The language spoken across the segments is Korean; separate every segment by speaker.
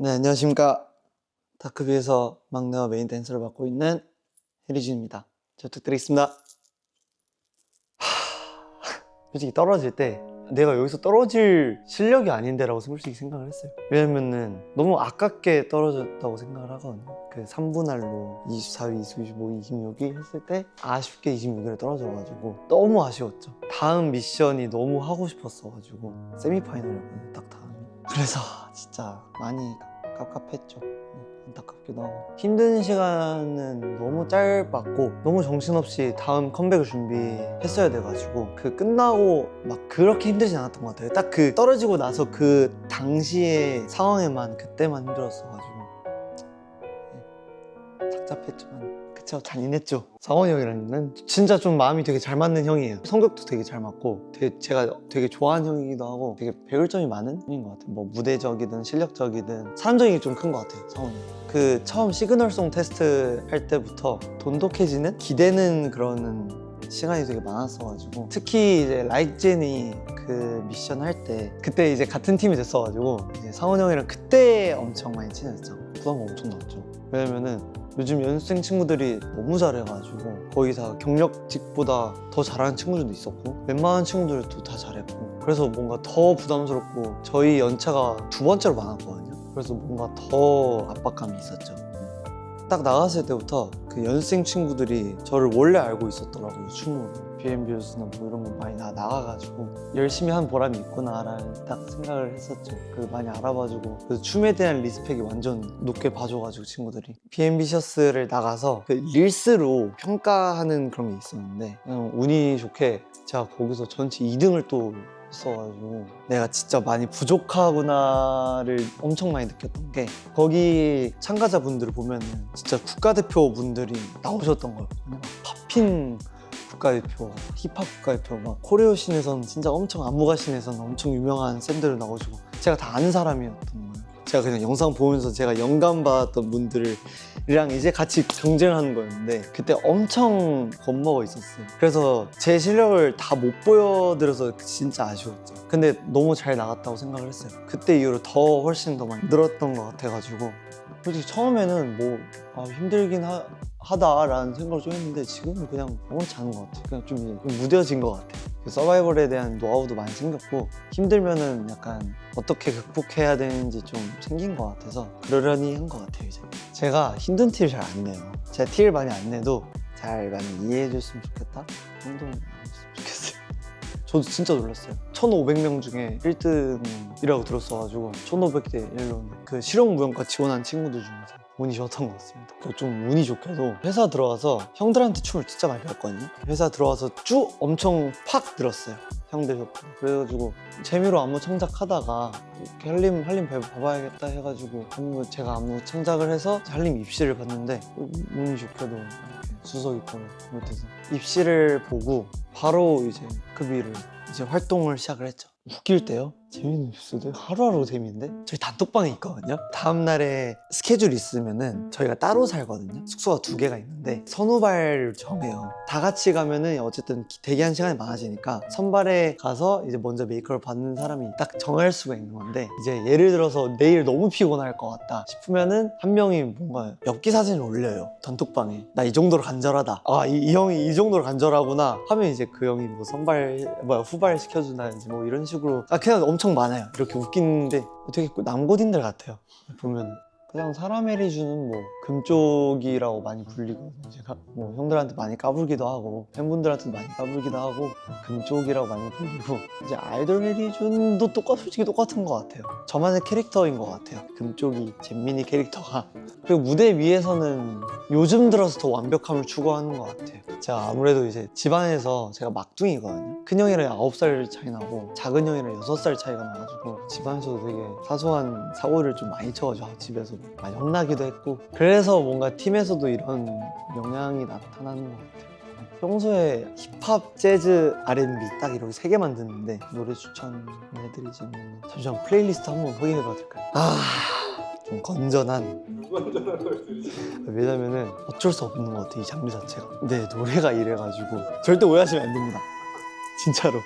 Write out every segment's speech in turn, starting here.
Speaker 1: 네, 안녕하십니까. 다크비에서 막내와 메인 댄서를 맡고 있는 해리준입니다. 잘 부탁드리겠습니다. 솔직히 떨어질 때 내가 여기서 떨어질 실력이 아닌데 라고 솔직히 생각을 했어요. 왜냐면은 너무 아깝게 떨어졌다고 생각을 하거든요. 그 3분할로 24위, 25위, 26위 했을 때 아쉽게 26위를 떨어져가지고 너무 아쉬웠죠. 다음 미션이 너무 하고 싶었어가지고 세미파이널이었거든요, 딱 다음이. 그래서 진짜 많이 깝깝했죠. 안타깝기도 하고 힘든 시간은 너무 짧았고 너무 정신없이 다음 컴백을 준비했어야 돼가지고 그 끝나고 막 그렇게 힘들진 않았던 것 같아요. 딱 그 떨어지고 나서 그 당시의 상황에만 그때만 힘들었어가지고 착잡했지만 그쵸, 잔인했죠. 상원이 형이랑은 진짜 좀 마음이 되게 잘 맞는 형이에요. 성격도 되게 잘 맞고 제가 되게 좋아하는 형이기도 하고 되게 배울 점이 많은 형인 것 같아요. 뭐 무대적이든 실력적이든 사람적인 게 좀 큰 것 같아요, 상원이 형. 그 처음 시그널송 테스트 할 때부터 돈독해지는 기대는 그런 시간이 되게 많았어가지고 특히 이제 라이젠이 그 미션 할 때 그때 이제 같은 팀이 됐어가지고 이제 상원 형이랑 그때 엄청 많이 친해졌죠. 부담감 엄청 났죠. 왜냐면은 요즘 연습생 친구들이 너무 잘해가지고 거의 다 경력직보다 더 잘하는 친구들도 있었고 웬만한 친구들도 다 잘했고 그래서 뭔가 더 부담스럽고 저희 연차가 두 번째로 많았거든요. 그래서 뭔가 더 압박감이 있었죠. 딱 나갔을 때부터 그 연습생 친구들이 저를 원래 알고 있었더라고요. 춤으로 BMB였으나 뭐 이런 거 많이 나가가지고 열심히 한 보람이 있구나라는 딱 생각을 했었죠. 그 많이 알아봐주고 그래서 춤에 대한 리스펙이 완전 높게 봐줘가지고 친구들이 BMB셔스를 나가서 그 릴스로 평가하는 그런 게 있었는데 그냥 운이 좋게 제가 거기서 전체 2등을 또 있어가지고 내가 진짜 많이 부족하구나를 엄청 많이 느꼈던 게 거기 참가자분들을 보면은 진짜 국가대표 분들이 나오셨던 거였거든요. 팝핀 국가대표, 힙합 국가대표, 막 코레오씬에서는 진짜 엄청 안무가씬에서는 엄청 유명한 쌤들 나오시고 제가 다 아는 사람이었던 거예요. 제가 그냥 영상 보면서 제가 영감받았던 분들이랑 이제 같이 경쟁을 하는 거였는데 그때 엄청 겁먹어 있었어요. 그래서 제 실력을 다 못 보여드려서 진짜 아쉬웠죠. 근데 너무 잘 나갔다고 생각을 했어요. 그때 이후로 더 훨씬 더 많이 늘었던 것 같아가지고 솔직히 처음에는 뭐 힘들긴 하다라는 생각을 좀 했는데 지금은 그냥 아무렇지 않은 것 같아요. 그냥 좀 무뎌진 것 같아요. 그 서바이벌에 대한 노하우도 많이 생겼고 힘들면은 약간 어떻게 극복해야 되는지 좀 생긴 것 같아서 그러려니 한 것 같아요. 이제 제가 힘든 티를 잘 안 내요. 제가 티를 많이 안 내도 잘 많이 이해해 줬으면 좋겠다 정도는 안 했으면 좋겠어요. 저도 진짜 놀랐어요. 1500명 중에 1등이라고 들었어가지고 1500대 1로 그 실용무용과 지원한 친구들 중에서 운이 좋았던 것 같습니다. 좀 운이 좋게도 회사 들어와서 형들한테 춤을 진짜 많이 배웠거든요. 회사 들어와서 쭉 엄청 팍 늘었어요. 형들 덕분에. 그래가지고 재미로 안무 창작하다가 한림 봐봐야겠다 해가지고 제가 안무 창작을 해서 한림 입시를 봤는데 운이 좋게도 이렇게 수석 입학을 못해서 입시를 보고 바로 이제 급위를 이제 활동을 시작을 했죠. 웃길 때요? 재밌는 에피소드? 하루하루 재밌는데? 저희 단톡방에 있거든요? 다음날에 스케줄 있으면은 저희가 따로 살거든요? 숙소가 2개가 있는데 선후발을 정해요. 다 같이 가면은 어쨌든 대기한 시간이 많아지니까 선발에 가서 이제 먼저 메이크업을 받는 사람이 딱 정할 수가 있는 건데 이제 예를 들어서 내일 너무 피곤할 것 같다 싶으면은 한 명이 뭔가 엽기 사진을 올려요. 단톡방에. 나 이 정도로 간절하다. 이 형이 이 정도로 간절하구나 하면 이제 그 형이 뭐 후발 시켜준다든지 뭐 이런 식으로 그냥 엄청 많아요. 이렇게 웃기는데 되게 남고딩들 같아요. 보면 그냥 사람 해리주는 뭐 금쪽이라고 많이 불리거든요. 제가 뭐 형들한테 많이 까불기도 하고 팬분들한테도 많이 까불기도 하고 금쪽이라고 많이 불리고 이제 아이돌 해리준도 솔직히 똑같은 것 같아요. 저만의 캐릭터인 것 같아요. 금쪽이 잼민이 캐릭터가. 그리고 무대 위에서는 요즘 들어서 더 완벽함을 추구하는 것 같아요. 제가 아무래도 이제 집안에서 제가 막둥이거든요. 큰 형이랑 9살 차이 나고 작은 형이랑 6살 차이가 나가지고 집안에서도 되게 사소한 사고를 좀 많이 쳐가지고 집에서도 많이 혼나기도 했고 그래서 뭔가 팀에서도 이런 영향이 나타나는 것 같아요. 평소에 힙합, 재즈, R&B 딱 이렇게 3개만 듣는데 노래 추천해드리자면 잠시만 플레이리스트 한번 확인해봐도 될까요? 좀 건전한 왜냐면은 어쩔 수 없는 것 같아요, 이 장르 자체가. 네, 노래가 이래가지고 절대 오해하시면 안 됩니다. 진짜로.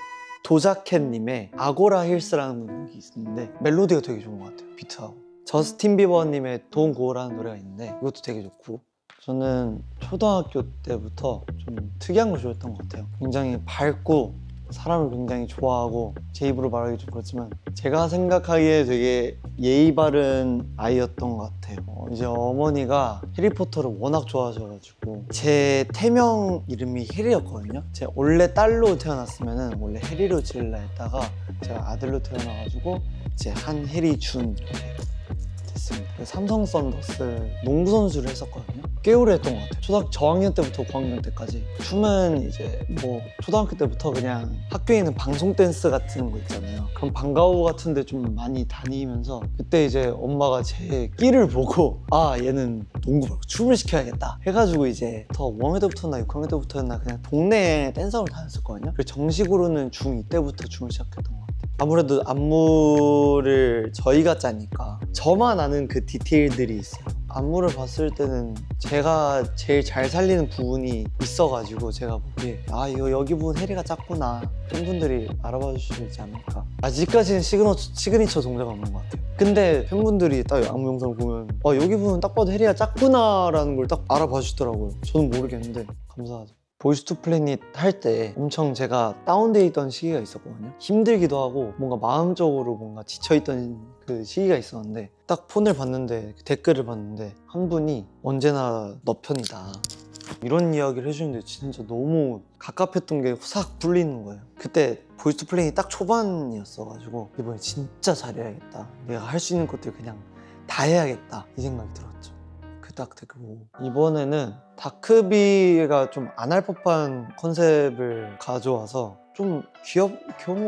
Speaker 1: 도자켓님의 아고라 힐스라는 곡이 있는데 멜로디가 되게 좋은 것 같아요. 비트하고 저스틴 비버님의 Don't Go라는 노래가 있는데 이것도 되게 좋고, 저는 초등학교 때부터 좀 특이한 걸 좋아했던 것 같아요. 굉장히 밝고 사람을 굉장히 좋아하고, 제 입으로 말하기 좀 그렇지만 제가 생각하기에 되게 예의 바른 아이였던 것 같아요. 이제 어머니가 해리포터를 워낙 좋아하셔가지고 제 태명 이름이 해리였거든요. 제 원래 딸로 태어났으면 원래 해리로 지을라 했다가 제가 아들로 태어나가지고 이제 한해리 준 이렇게 됐습니다. 삼성 썬더스 농구 선수를 했었거든요. 꽤 오래 했던 것 같아요. 초등학교 저학년 때부터 9학년 때까지. 춤은 이제 뭐 초등학교 때부터 그냥 학교에 있는 방송 댄스 같은 거 있잖아요. 그럼 방과후 같은 데 좀 많이 다니면서, 그때 이제 엄마가 제 끼를 보고 아, 얘는 농구 말고 춤을 시켜야겠다 해가지고 이제 더 5학년 때부터나 6학년 때부터나 그냥 동네 댄서를 다녔었거든요. 그리고 정식으로는 중2 때부터 춤을 시작했던 것 같아요. 아무래도 안무를 저희가 짜니까 저만 아는 그 디테일들이 있어요. 안무를 봤을 때는 제가 제일 잘 살리는 부분이 있어가지고 제가 보기에 아, 이거 여기 부분 해리가 짰구나, 팬분들이 알아봐 주시지 않을까. 아직까지는 시그니처 동작은 없는 것 같아요. 근데 팬분들이 딱 안무 영상을 보면 여기 부분 딱 봐도 해리가 짰구나 라는 걸 딱 알아봐 주시더라고요. 저는 모르겠는데 감사하죠. 보이스 투 플래닛 할 때 엄청 제가 다운돼 있던 시기가 있었거든요. 힘들기도 하고 뭔가 마음적으로 뭔가 지쳐있던 그 시기가 있었는데, 딱 폰을 봤는데 댓글을 봤는데 한 분이 언제나 너 편이다 이런 이야기를 해주는데 진짜 너무 갑갑했던 게 싹 풀리는 거예요. 그때 보이스 투 플래닛 딱 초반이었어가지고 이번에 진짜 잘해야겠다, 내가 할 수 있는 것들 그냥 다 해야겠다 이 생각이 들었죠. 딱 댓글 보고. 이번에는 다크비가 좀 안 할 법한 컨셉을 가져와서 좀 귀여운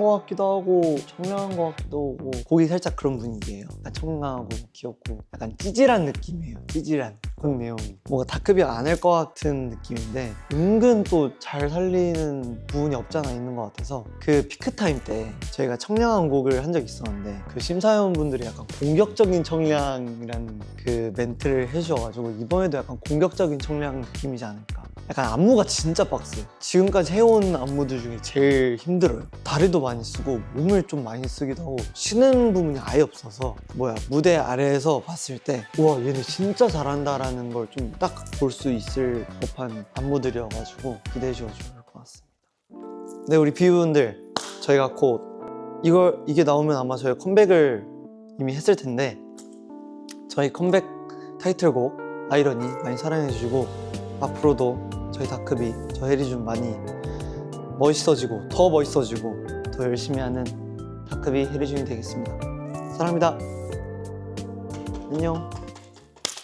Speaker 1: 것 같기도 하고 청량한 것 같기도 하고, 곡이 살짝 그런 분위기예요. 약간 청량하고 귀엽고 약간 찌질한 느낌이에요. 찌질한 곡 내용이 뭔가 다크비가 안 할 것 같은 느낌인데 은근 또 잘 살리는 부분이 없잖아 있는 것 같아서, 그 피크타임 때 저희가 청량한 곡을 한 적이 있었는데 그 심사위원분들이 약간 공격적인 청량이라는 그 멘트를 해주셔가지고 이번에도 약간 공격적인 청량 느낌이지 않을까. 약간 안무가 진짜 빡세요. 지금까지 해온 안무들 중에 제일 힘들어요. 다리도 많이 쓰고 몸을 좀 많이 쓰기도 하고 쉬는 부분이 아예 없어서 무대 아래에서 봤을 때 우와, 얘네 진짜 잘한다 라는 걸 좀 딱 볼 수 있을 법한 안무들이어가지고 기대해 주셔도 좋을 것 같습니다. 네, 우리 비유분들, 저희가 곧 이게 나오면 아마 저희 컴백을 이미 했을 텐데, 저희 컴백 타이틀곡 아이러니 많이 사랑해 주시고 앞으로도 저희 다크비, 저 해리준 많이 멋있어지고 더 열심히 하는 다크비 해리준이 되겠습니다. 사랑합니다. 안녕.